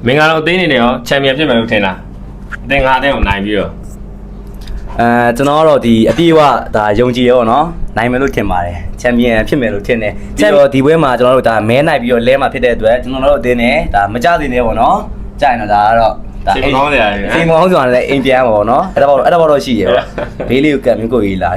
မင်္ဂလာအသင်းနေတယ်ရောချန်ပီယံဖြစ်မယ်လို့ထင်လားအသင်း5အသင်းကိုနိုင်ပြီးတော့ကျွန်တော်ကတော့ဒီအပြည့်အဝဒါယုံကြည်ရောနော်နိုင်မယ်လို့ထင်ပါတယ်ချန်ပီယံဖြစ်မယ်လို့ထင်တယ်ပြီးတော့ဒီပွဲမှာကျွန်တော်တို့ဒါမဲနိုင်ပြီးတော့လဲမှာဖြစ်တဲ့အတွက်ကျွန်တော်တို့အသင်းနဲ့ဒါမကြသေးနေပေါ့နော်ကြိုင်တော့ဒါကတော့စိတ်မကောင်းစရာတွေစိတ်မကောင်းဆိုတာလည်းအိမ်ပြန်ပါပေါ့နော်အဲ့ဒါတော့ရှိရပါဘေးလေးကိုကတ်မျိုးကိုရေးလာ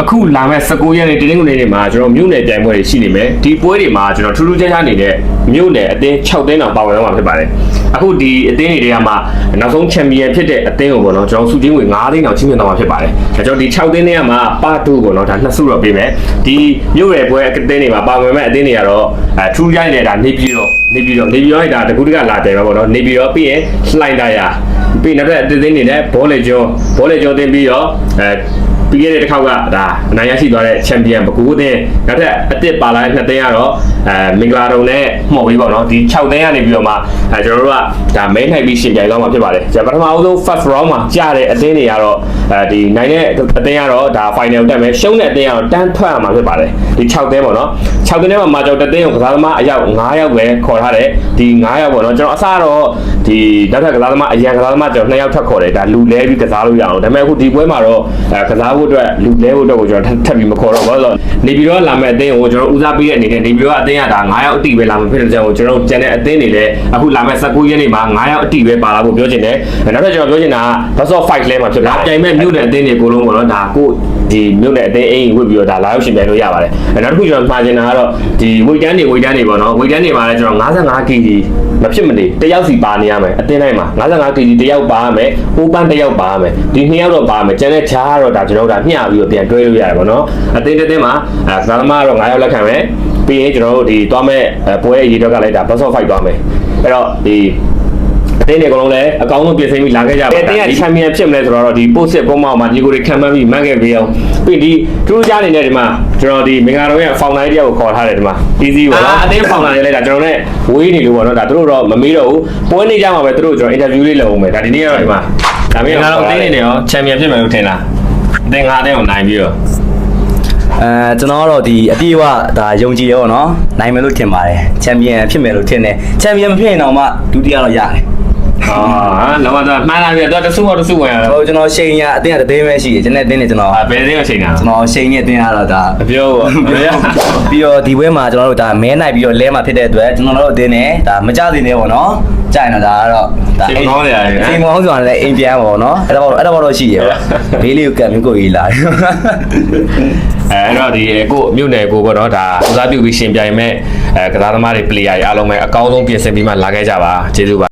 အခုလာမဲ့19ရက်နေ့တင်းတင်းကိုနေမှာကျွန်တော်မြို့နယ်ပြိုင်ပွဲတွေရှိနေမယ်ဒီပွဲတွေမှာကျွန်တော်ထူးထူးခြားခြားနေတဲ့မြို့နယ်အသင်း6သင်းတောင်ပါဝင်တော့မှာဖြစ်ပါတယ်အခုဒီအသင်းတွေကမှနောက်ဆုံးချန်ပီယံဖြစ်တဲ့အသင်းကိုပေါ့နော်ကျွန်တော်စုချင်းငွေ9သိန်းတောင်ချင်းမြင်တော့မှာဖြစ်ပါတယ်ကျွန်တော်ဒီ6သင်းတွေကမှပါတူပေါ့နော်ဒါ2စုတော့ပေးမယ်ဒီမြို့နယ်ပွဲအသင်းတွေမှာပါဝင်မဲ့အသင်းတွေကတော့ထူးခြားနေတဲ့ဒါနေပြည်တော်လိုက်တာတကူတကလာတယ်ပါပေါ့နော်နေပြည်တော်ပြီးရင်လှိုင်တာရပြီးနောက်တဲ့အသင်းတွေနဲ့ဘောလေကျော်တင်ပြီးတော့ပြီးခဲ့တဲ့တစ်ခေါက်ကဒါအနိုင်ရရှိသွားတဲ့ချန်ပီယံဘကူးသင်းနောက်ထပ်အသစ်ပါလာတဲ့2သင်းကတော့မင်္ဂလာတုံနဲ့မှော်ပြီးပေါ့နော်ဒီ6သင်းကနေပြီးတော့မှကျွန်တော်တို့ကဒါမဲနိုင်ပြီးရှင်ပြိုင်သွားမှာဖြစ်ပါတယ်ကျွန်တော်ပထမအဆုံး first round မှာကြားတဲ့အသင်းတွေကတော့ဒီနိုင်တဲ့အသင်းကတော့ဒါ final တက်မယ်ရှုံးတဲ့အသင်းကတော့တန်းထွက်ရမှာဖြစ်ပါတယ်ဒီ6သင်းပေါ့နော်6သင်းထဲမှာမာကျော်တစ်သင်းကိုကစားသမားအယောက်9ယောက်ပဲခေါ်ထားတယ်ဒီ9ယောက်ပေါ့နော်ကျွန်တော်အစားတော့ဒီနောက်ထပ်ကစားသမားအရန်ကစားသမားကျွန်တော်2ယောက်ထပ်ခေါ်တယ်ဒါလူလဲပြီးကစားလို့ရအောင်ဒါပေမဲ့အခုဒီပွဲမှာတော့ကစားဖို့အတွက်လူလဲဖို့အတွက်ကိုကျွန်တော်ထပ်ပြီးမခေါ်တော့ဘာလို့နေပြီးတော့လာမဲ့အသင်းကိုကျွန်တော်ဦးစားပေးတဲ့အနေနဲ့နေပြီးတော့အသင်းကဒါ9ယောက်အတိပဲလာမှာဖြစ်တဲ့ကြောင့်ကျွန်တော်ကျန်တဲ့အသင်းတွေလည်းအခုလာမဲ့19ရက်နေ့မှာ9ယောက်အတိပဲပါလာဖို့ပြောချင်တယ်နောက်ထပ်ကျွန်တော်ပြောချင်တာက Best of 5လဲမှာဖြစ်တယ်ပြိုင်မဲ့မြို့နယ်အသင်းတွေကိုလုံးပေါ့နော်ဒါကိုဒီမြို့နယ်အသင်းအင်ကြီးဝတ်ပြီးတော့ဒါလာရောက်ရှင်ပြိုင်လို့ရပါတယ်နောက်တစ်ခုကျွန်တော်မှာချင်တာကတော့ဒီဝိတ်တန်းတွေပေါ့နော်ဝိတ်တန်းတွေမှာလည်းကျွန်တော်55 kg မဖြစ်မနေတယောက်စီပါနေရမယ်အသင်းတိုင်းမှာ55 kg တယောက်ပါရမယ်ဟိုးပန်းတယောက်ပါရမယ်ဒီ2ယောက်တော့ပါရမယ်ကျန်တဲ့ခြားကတော့ဒါကျွန်တော်တို့ဒါမျှပြီးတော့ပြန်တွဲလို့ရတယ်ပေါ့နော်အသင်းတစ်သင်းမှာကစားသမားကတော့9ယောက်လက်ခံမယ်ပြီးရင်ကျွန်တော်တို့ဒီသွားမဲ့ပွဲအရေးတော့ကလည်းဒါ Best of 5သွားမယ်အဲ့တော့ဒီအသင်းတွေအကုန်လုံးလည်းအကောင်းဆုံးပြင်ဆင်ပြီးလာခဲ့ကြပါအသင်းကချန်ပီယံဖြစ်မလဲဆိုတော့ဒီ post ပုံမှန်မှာညီကိုတွေခံမှန်းပြီးမှန်းခဲ့ပေးအောင်ပြီးဒီထူးခြားနေတဲ့ဒီမှာကျွန်တော်ဒီမင်္ဂလာတော်ရဲ့ founder တယောက်ကိုခေါ်ထားတယ်ဒီမှာ easy ပေါ့နော်အသင်း founder တွေလည်းဒါကျွန်တော်နဲ့ဝေးနေလို့ပေါ့နော်ဒါတို့တော့မမေးတော့ဘူးပွဲနေကြမှာပဲတို့ကျွန်တော် interview လေးလုပ်အောင်မယ်ဒါဒီနေ့ကတော့ဒီမှာဒါမင်္ဂလာတော်အသင်းနေတယ်ရောချန်ပီယံဖြစ်မယ်လို့ထင်လားအသင်း5အသင်းကိုနိုင်ပြီးတော့ကျွန်တော်ကတော့ဒီအပြည့်အဝဒါယုံကြည်ရောနော်နိုင်မယ်လို့ထင်ပါတယ်ချန်ပီယံဖြစ်မယ်လို့ထင်တယ်ချန်ပီယံမဖြစ်ရင်တော့မှဒုတိယတော့ရတယ်လောကတော့မှန်းလာပြီတော့တဆူဝင်ရတယ်ဟိုကျွန်တော်ရှိန်ရအတင်းကတသိမ်းပဲရှိတယ်ကျွန်တော်အတင်းနဲ့ကျွန်တော်ဘယ်သိမ်းကိုချိန်တာကျွန်တော်ရှိန်နဲ့အတင်းကတော့ဒါမပြောဘူးပြီးတော့ဒီပွဲမှာကျွန်တော်တို့ဒါမဲနိုင်ပြီးတော့လဲမှာဖြစ်တဲ့အတွက်ကျွန်တော်တို့အတင်းနဲ့ဒါမကြသေးနေပေါ့နော်ကြိုင်တော့ဒါကတော့ဒါစိတ်မကောင်းစရာတွေစိတ်မကောင်းဆိုတာလည်းအိမ်ပြန်ပါပေါ့နော်အဲ့ဒါတော့ရှိရပါဘေးလေးကိုကတ်မျိုးကိုရေးလာအဲ့တော့ဒီကိုမြို့နယ်ကိုပေါ့နော်ဒါဦးစားပြုပြီးရှင်ပြိုင်မဲ့ကစားသမားတွေ player တွေအားလုံးပဲအကောင်းဆုံးပြင်ဆင်ပြီးမှလာခဲ့ကြပါကျေးဇူးပါ